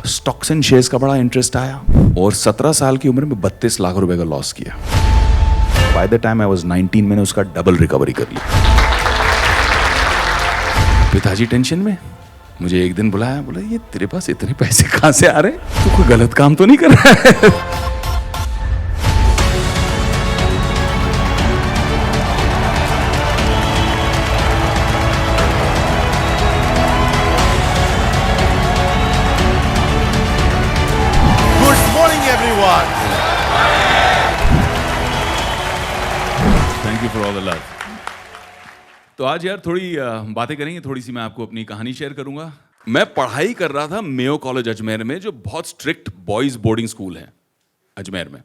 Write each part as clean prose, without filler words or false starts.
Stocks and shares का बड़ा interest आया और 17 साल की उम्र में 32 लाख रुपए का लॉस किया। By the time I was 19 मैंने उसका डबल रिकवरी कर ली। पिताजी टेंशन में मुझे एक दिन बुलाया, बोला ये तेरे पास इतने पैसे कहां से आ रहे हैं, तू कोई गलत काम तो नहीं कर रहा है? Thank you for all the love. तो आज यार थोड़ी बातें करेंगे, थोड़ी सी मैं आपको अपनी कहानी शेयर करूंगा। मैं पढ़ाई कर रहा था मेयो कॉलेज अजमेर में, जो बहुत स्ट्रिक्ट बॉयज बोर्डिंग स्कूल है अजमेर में।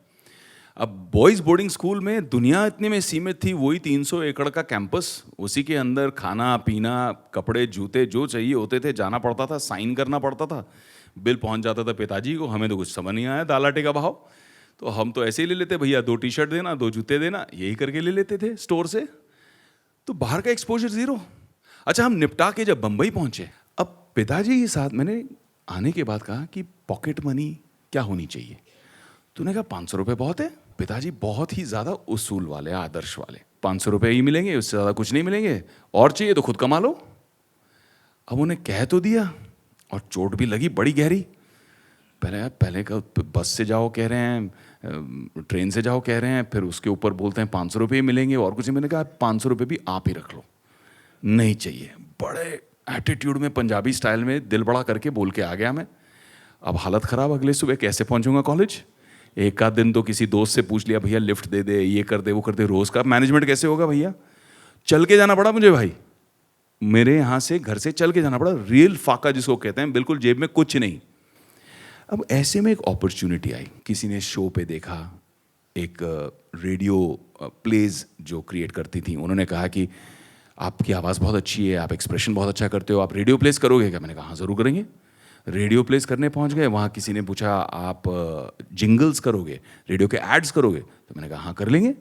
अब बॉयज बोर्डिंग स्कूल में दुनिया इतने में सीमित थी, वही 300 एकड़ का कैंपस, उसी के अंदर खाना पीना कपड़े जूते जो चाहिए होते थे, जाना पड़ता था, साइन करना पड़ता था, बिल पहुंच जाता था पिताजी को। हमें तो कुछ समझ नहीं आया दाल आटे का भाव, तो हम तो ऐसे ही ले लेते, भैया 2 टी-शर्ट देना 2 जूते देना, यही करके ले लेते थे स्टोर से। तो बाहर का एक्सपोजर जीरो। अच्छा, हम निपटा के जब बंबई पहुंचे, अब पिताजी के साथ मैंने आने के बाद कहा कि पॉकेट मनी क्या होनी चाहिए। तूने कहा 500 रुपये बहुत है। पिताजी बहुत ही ज़्यादा उसूल वाले, आदर्श वाले, 500 रुपये ही मिलेंगे, उससे ज़्यादा कुछ नहीं मिलेंगे, और चाहिए तो खुद कमा लो। अब उन्हें कह तो दिया और चोट भी लगी बड़ी गहरी। पहले का बस से जाओ कह रहे हैं, ट्रेन से जाओ कह रहे हैं, फिर उसके ऊपर बोलते हैं 500 रुपये मिलेंगे और कुछ। मैंने कहा 500 रुपये भी आप ही रख लो, नहीं चाहिए। बड़े एटीट्यूड में पंजाबी स्टाइल में दिल बड़ा करके बोल के आ गया मैं। अब हालत ख़राब, अगले सुबह कैसे पहुंचूंगा कॉलेज। एक आध दिन तो किसी दोस्त से पूछ लिया, भैया लिफ्ट दे दे, ये कर दे वो कर दे। रोज़ का मैनेजमेंट कैसे होगा भैया। चल के जाना पड़ा मुझे भाई, मेरे यहाँ से घर से चल के जाना पड़ा। रियल फाका जिसको कहते हैं, बिल्कुल जेब में कुछ नहीं। अब ऐसे में एक अपॉर्चुनिटी आई, किसी ने शो पे देखा, एक रेडियो प्लेज जो क्रिएट करती थी, उन्होंने कहा कि आपकी आवाज़ बहुत अच्छी है, आप एक्सप्रेशन बहुत अच्छा करते हो, आप रेडियो प्लेस करोगे क्या। मैंने कहा हाँ ज़रूर करेंगे। रेडियो प्लेस करने पहुंच गए, वहाँ किसी ने पूछा आप जिंगल्स करोगे, रेडियो के एड्स करोगे, तो मैंने कहा हाँ कर लेंगे।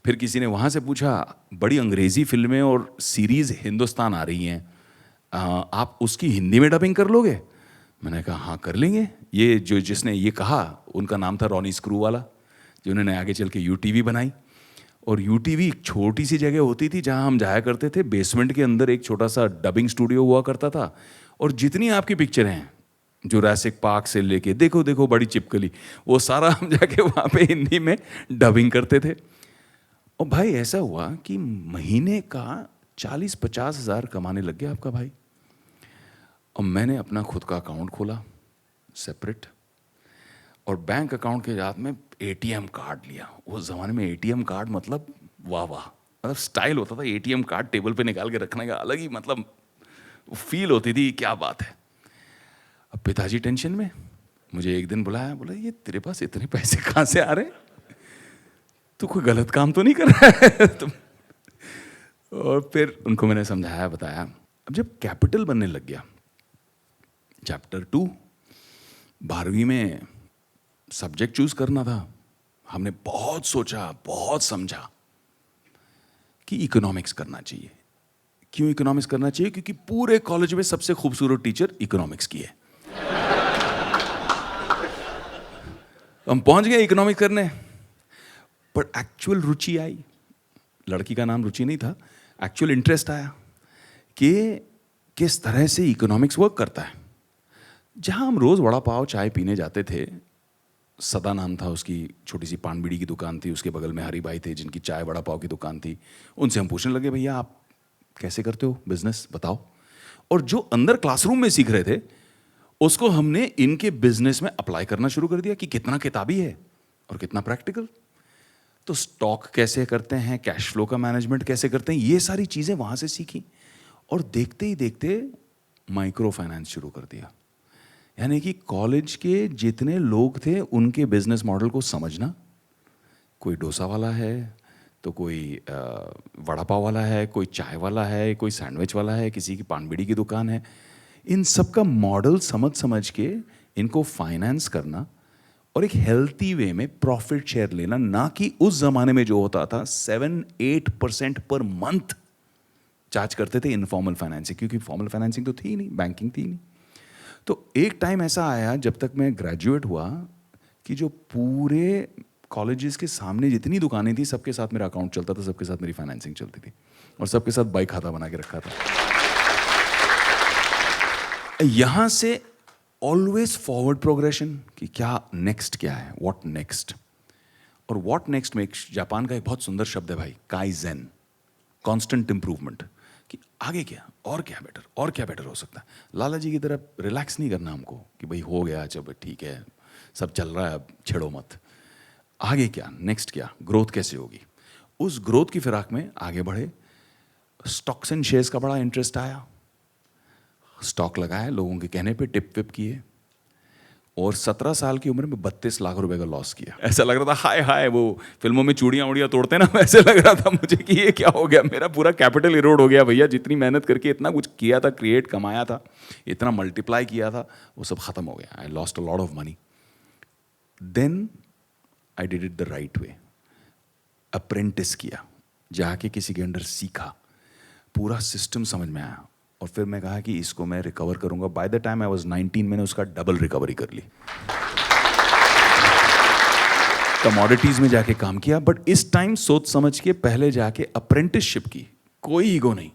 फिर किसी ने वहाँ से पूछा बड़ी अंग्रेज़ी फिल्में और सीरीज़ हिंदुस्तान आ रही हैं, आप उसकी हिंदी में डबिंग कर लोगे। मैंने कहा हाँ कर लेंगे। ये जो जिसने ये कहा उनका नाम था रॉनी स्क्रू वाला, जिन्होंने आगे चल के यूटीवी बनाई। और यूटीवी एक छोटी सी जगह होती थी जहाँ हम जाया करते थे, बेसमेंट के अंदर एक छोटा सा डबिंग स्टूडियो हुआ करता था। और जितनी आपकी पिक्चरें हैं जुरासिक पार्क से लेके देखो देखो बड़ी चिपकली, वो सारा हम जाके वहाँ पे हिंदी में डबिंग करते थे। और भाई ऐसा हुआ कि महीने का 40-50 हज़ार कमाने लग गया आपका भाई। और मैंने अपना खुद का अकाउंट खोला सेपरेट, और बैंक अकाउंट के साथ में एटीएम कार्ड लिया। उस ज़माने में एटीएम कार्ड मतलब वाह वाह, मतलब स्टाइल होता था। एटीएम कार्ड टेबल पे निकाल के रखने का अलग ही मतलब फील होती थी, क्या बात है। अब पिताजी टेंशन में मुझे एक दिन बुलाया, बोला ये तेरे पास इतने पैसे कहाँ से आ रहे हैं, तू कोई गलत काम तो नहीं कर रहा है तुम। और फिर उनको मैंने समझाया बताया। अब जब कैपिटल बनने लग गया, चैप्टर 2 12वीं में सब्जेक्ट चूज करना था, हमने बहुत सोचा बहुत समझा कि इकोनॉमिक्स करना चाहिए। क्यों इकोनॉमिक्स करना चाहिए? क्योंकि पूरे कॉलेज में सबसे खूबसूरत टीचर इकोनॉमिक्स की है। हम पहुंच गए इकोनॉमिक्स करने, पर एक्चुअल रुचि आई। लड़की का नाम रुचि नहीं था, एक्चुअल इंटरेस्ट आया कि किस तरह से इकोनॉमिक्स वर्क करता है। जहाँ हम रोज़ वड़ा पाव चाय पीने जाते थे, सदा नाम था उसकी, छोटी सी पान बीड़ी की दुकान थी, उसके बगल में हरी भाई थे जिनकी चाय वड़ा पाव की दुकान थी। उनसे हम पूछने लगे भैया आप कैसे करते हो बिजनेस बताओ। और जो अंदर क्लासरूम में सीख रहे थे उसको हमने इनके बिजनेस में अप्लाई करना शुरू कर दिया कि कितना किताबी है और कितना प्रैक्टिकल। तो स्टॉक कैसे करते हैं, कैश फ्लो का मैनेजमेंट कैसे करते हैं, ये सारी चीज़ें वहाँ से सीखी। और देखते ही देखते माइक्रो फाइनेंस शुरू कर दिया। यानी कि कॉलेज के जितने लोग थे उनके बिजनेस मॉडल को समझना। कोई डोसा वाला है, तो कोई वड़ा पाव वाला है, कोई चाय वाला है, कोई सैंडविच वाला है, किसी की पान बीड़ी की दुकान है। इन सब का मॉडल समझ के इनको फाइनेंस करना और एक हेल्थी वे में प्रॉफिट शेयर लेना, ना कि उस जमाने में जो होता था 7-8% पर मंथ चार्ज करते थे इनफॉर्मल फाइनेंसिंग, क्योंकि फॉर्मल फाइनेंसिंग तो थी नहीं, बैंकिंग थी नहीं। तो एक टाइम ऐसा आया जब तक मैं ग्रेजुएट हुआ कि जो पूरे कॉलेजेस के सामने जितनी दुकानें थी सबके साथ मेरा अकाउंट चलता था, सबके साथ मेरी फाइनेंसिंग चलती थी और सबके साथ बाइक खाता बना के रखा था। यहाँ से ऑलवेज फॉरवर्ड प्रोग्रेशन कि क्या नेक्स्ट, क्या है, व्हाट नेक्स्ट। और व्हाट नेक्स्ट में जापान का एक बहुत सुंदर शब्द है भाई, काइजेन, कांस्टेंट इंप्रूवमेंट, कि आगे क्या और क्या बेटर और क्या बेटर हो सकता है। लाला जी की तरह रिलैक्स नहीं करना हमको कि भाई हो गया, चलो ठीक है, सब चल रहा है, अब छेड़ो मत। आगे क्या, नेक्स्ट क्या, ग्रोथ कैसे होगी। उस ग्रोथ की फिराक में आगे बढ़े। स्टॉक्स एंड शेयर्स का बड़ा इंटरेस्ट आया, स्टॉक लगाए, लोगों के कहने पे टिप विप किए और 17 साल की उम्र में 32 लाख रुपए का लॉस किया। ऐसा लग रहा था हाय हाय, वो फिल्मों में चूड़ियां उड़ियां तोड़ते ना, वैसे लग रहा था मुझे कि ये क्या हो गया, मेरा पूरा कैपिटल इरोड हो गया भैया। जितनी मेहनत करके इतना कुछ किया था, क्रिएट कमाया था, इतना मल्टीप्लाई किया था, वो सब खत्म हो गया। I lost a lot of money. Then I did it the right way, apprentice किया, जाके किसी के अंडर सीखा, पूरा सिस्टम समझ में आया और फिर मैं कहा कि इसको मैं रिकवर करूंगा। By the time I was 19 मैंने उसका डबल रिकवरी कर ली। कमोडिटीज में जाके काम किया, बट इस टाइम सोच समझ के पहले जाके अप्रेंटिसशिप की, कोई ईगो नहीं,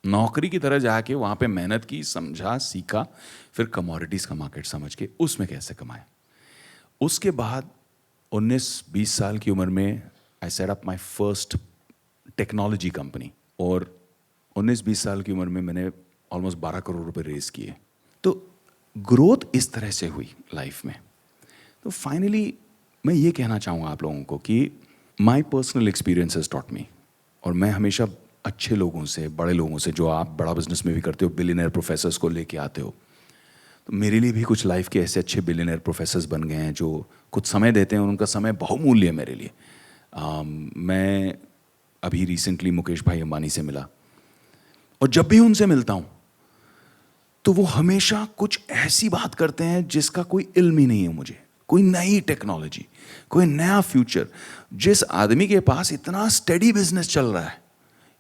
नौकरी की तरह जाके वहां पे मेहनत की, समझा, सीखा, फिर कमोडिटीज का मार्केट समझ के उसमें कैसे कमाया। उसके बाद 19-20 साल की उम्र में I set up my first technology company और 19-20 साल की उम्र में मैंने ऑलमोस्ट 12 करोड़ रुपए रेज किए। तो ग्रोथ इस तरह से हुई लाइफ में। तो फाइनली मैं ये कहना चाहूँगा आप लोगों को कि my personal experience has taught me, और मैं हमेशा अच्छे लोगों से, बड़े लोगों से, जो आप बड़ा बिजनेस में भी करते हो, बिलियनर प्रोफेसर्स को लेके आते हो, तो मेरे लिए भी कुछ लाइफ के ऐसे अच्छे बिलियनर प्रोफेसर्स बन गए हैं जो कुछ समय देते हैं और उनका समय बहुमूल्य है मेरे लिए। मैं अभी रिसेंटली मुकेश भाई अंबानी से मिला और जब भी उनसे मिलता हूं तो वो हमेशा कुछ ऐसी बात करते हैं जिसका कोई इल्म ही नहीं है मुझे, कोई नई टेक्नोलॉजी, कोई नया फ्यूचर। जिस आदमी के पास इतना स्टेडी बिजनेस चल रहा है,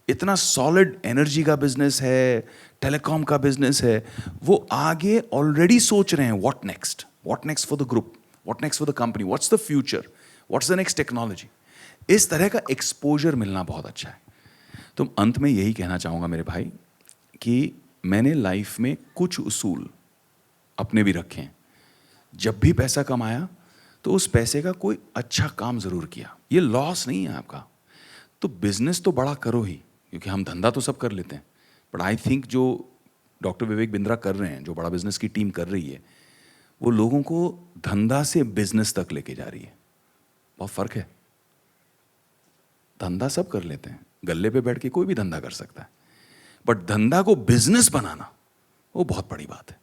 इतना सॉलिड एनर्जी का बिजनेस है, टेलीकॉम का बिजनेस है, वो आगे ऑलरेडी सोच रहे हैं what next for the group, what next for the company, what's the future, what's the next technology. इस तरह का एक्सपोजर मिलना बहुत अच्छा है। तो अंत में यही कहना चाहूँगा मेरे भाई कि मैंने लाइफ में कुछ उसूल अपने भी रखे हैं। जब भी पैसा कमाया तो उस पैसे का कोई अच्छा काम ज़रूर किया, ये लॉस नहीं है आपका। तो बिजनेस तो बड़ा करो ही, क्योंकि हम धंधा तो सब कर लेते हैं, बट आई थिंक जो डॉक्टर विवेक बिंद्रा कर रहे हैं, जो बड़ा बिजनेस की टीम कर रही है, वो लोगों को धंधा से बिजनेस तक लेके जा रही है। बहुत फर्क है। धंधा सब कर लेते हैं, गल्ले पे बैठ के कोई भी धंधा कर सकता है, बट धंधा को बिजनेस बनाना वो बहुत बड़ी बात है।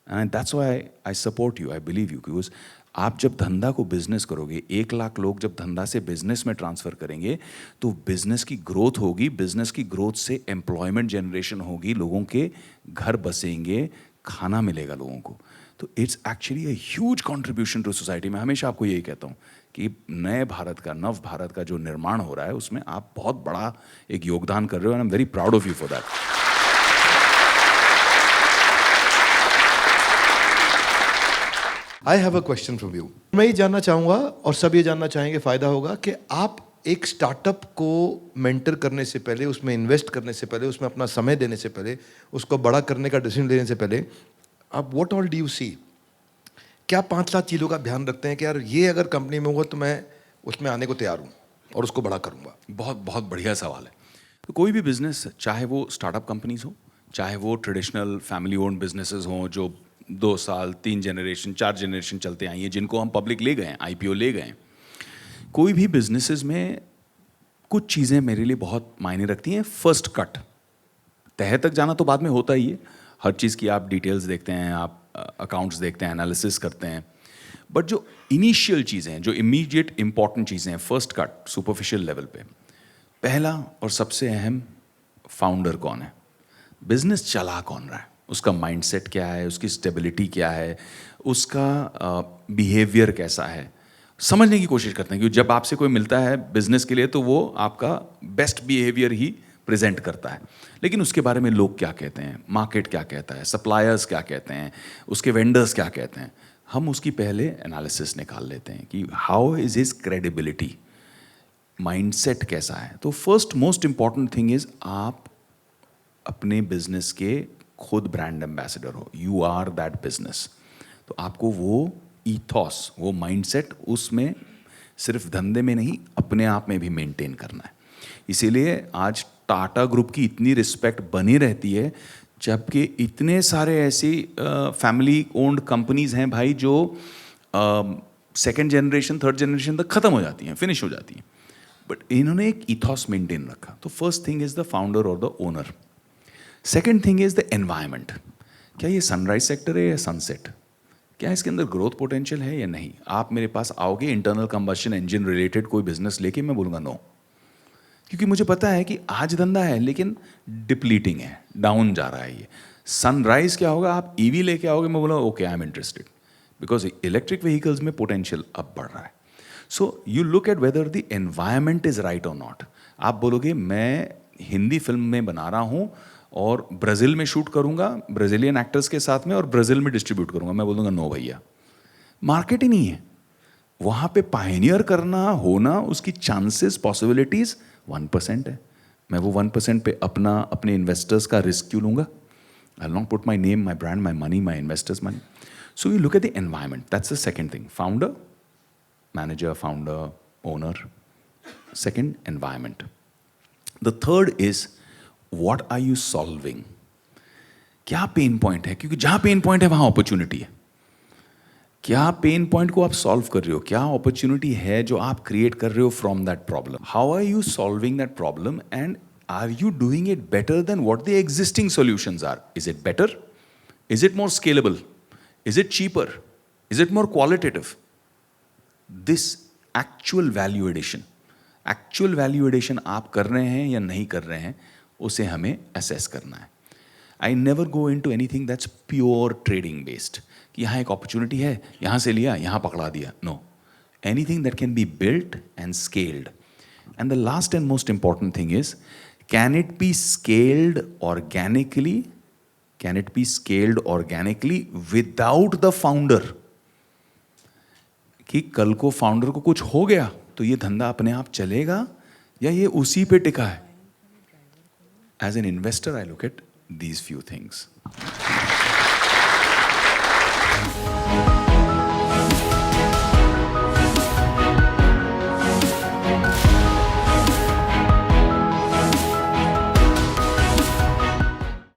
And that's why I support you, I believe you. Because आप जब धंधा को बिजनेस करोगे, 1 लाख लोग जब धंधा से बिजनेस में ट्रांसफर करेंगे तो बिजनेस की ग्रोथ होगी, बिजनेस की ग्रोथ से एम्प्लॉयमेंट जनरेशन होगी, लोगों के घर बसेंगे, खाना मिलेगा लोगों को। तो it's actually a huge contribution to society. मैं हमेशा आपको यही कहता हूँ कि नए भारत का, नव भारत का जो निर्माण हो रहा है, उसमें आप बहुत बड़ा एक योगदान कर रहे हो, and I am very proud of you for that. I have a question from you. मैं ये जानना चाहूँगा और सब ये जानना चाहेंगे, फ़ायदा होगा कि आप एक स्टार्टअप को मेंटर करने से पहले, उसमें इन्वेस्ट करने से पहले, उसमें अपना समय देने से पहले, उसको बड़ा करने का डिसीजन लेने से पहले, आप what all do you see? क्या 5-7 चीज़ों का ध्यान रखते हैं कि यार ये अगर कंपनी में होगा तो मैं उसमें आने को तैयार हूँ और उसको बड़ा करूँगा? बहुत बहुत बढ़िया सवाल है। तो कोई भी बिजनेस, चाहे वो स्टार्टअप कंपनीज हो, चाहे वो ट्रेडिशनल फैमिली ओन्ड बिजनेसेस हों जो 2 साल, 3 जनरेशन, 4 जनरेशन चलते आई हैं, जिनको हम पब्लिक ले गए हैं, IPO ले गए हैं, कोई भी बिजनेसेस में कुछ चीज़ें मेरे लिए बहुत मायने रखती हैं। फर्स्ट कट, तह तक जाना तो बाद में होता ही है, हर चीज़ की आप डिटेल्स देखते हैं, आप अकाउंट्स देखते हैं, एनालिसिस करते हैं, बट जो इनिशियल चीज़ें हैं, जो इमीडिएट इंपॉर्टेंट चीज़ें हैं, फर्स्ट कट, सुपरफिशियल लेवल पे, पहला और सबसे अहम, फाउंडर कौन है, बिजनेस चला कौन रहा है, उसका माइंडसेट क्या है, उसकी स्टेबिलिटी क्या है, उसका बिहेवियर कैसा है, समझने की कोशिश करते हैं। क्योंकि जब आपसे कोई मिलता है बिजनेस के लिए तो वो आपका बेस्ट बिहेवियर ही प्रेजेंट करता है, लेकिन उसके बारे में लोग क्या कहते हैं, मार्केट क्या कहता है, सप्लायर्स क्या कहते हैं, उसके वेंडर्स क्या कहते हैं, हम उसकी पहले एनालिसिस निकाल लेते हैं कि how is his credibility, mindset कैसा है। तो first most important thing is आप अपने बिजनेस के खुद ब्रांड एम्बेसडर हो, यू आर दैट बिजनेस। तो आपको वो ईथॉस, वो माइंडसेट उसमें सिर्फ धंधे में नहीं, अपने आप में भी मेंटेन करना है। इसीलिए आज टाटा ग्रुप की इतनी रिस्पेक्ट बनी रहती है, जबकि इतने सारे ऐसी फैमिली ओन्ड कंपनीज हैं भाई जो सेकेंड जनरेशन थर्ड जनरेशन तक खत्म हो जाती हैं, फिनिश हो जाती हैं, बट इन्होंने एक इथॉस मेंटेन रखा। तो first thing is the founder और the owner. Second thing is the environment. क्या ये सनराइज सेक्टर है या सनसेट? क्या इसके अंदर ग्रोथ पोटेंशियल है या नहीं? आप मेरे पास आओगे इंटरनल कंबशन इंजन रिलेटेड कोई बिजनेस लेके, मैं बोलूँगा नो, क्योंकि मुझे पता है कि आज धंधा है लेकिन डिप्लीटिंग है, डाउन जा रहा है ये। सनराइज क्या होगा, आप ईवी लेके आओगे, मैं बोलूँगा okay I am interested, because electric vehicles में पोटेंशियल अब बढ़ रहा है। So you look at whether the environment is right और नॉट। आप बोलोगे मैं हिंदी फिल्म में बना रहा हूँ और ब्राज़ील में शूट करूँगा ब्राज़ीलियन एक्टर्स के साथ में और ब्राज़ील में डिस्ट्रीब्यूट करूँगा, मैं बोलूँगा नो भैया, मार्केट ही नहीं है वहाँ पे। पायनियर करना होना, उसकी चांसेस पॉसिबिलिटीज़ 1% है। मैं वो 1% पे अपने इन्वेस्टर्स का रिस्क क्यों लूँगा? I will not put my name, my brand, my money, my investors money. So you look at the environment, that's the second thing. Founder, manager, founder, owner. Second, environment. The third is, what are you solving? क्या pain point है? क्योंकि जहां pain point है वहां opportunity है। क्या pain point को आप सॉल्व कर रहे हो? क्या अपॉर्चुनिटी है जो आप क्रिएट कर रहे हो from that problem? How are you solving that problem and are you doing it better than what the existing solutions are? Is it better? Is it more scalable? Is it cheaper? Is it more qualitative? This actual value addition, actual value addition आप कर रहे हैं या नहीं कर रहे हैं, उसे हमें असेस करना है। I never go into anything that's pure trading based, कि यहाँ एक अपॉर्चुनिटी है, यहाँ से लिया, यहाँ पकड़ा दिया। No, anything that can be built and scaled. And the last and most important thing is, can it be scaled organically? Can it be scaled organically without the founder? कि कल को फाउंडर को कुछ हो गया तो ये धंधा अपने आप चलेगा या ये उसी पे टिका है? As an investor I look at these few things.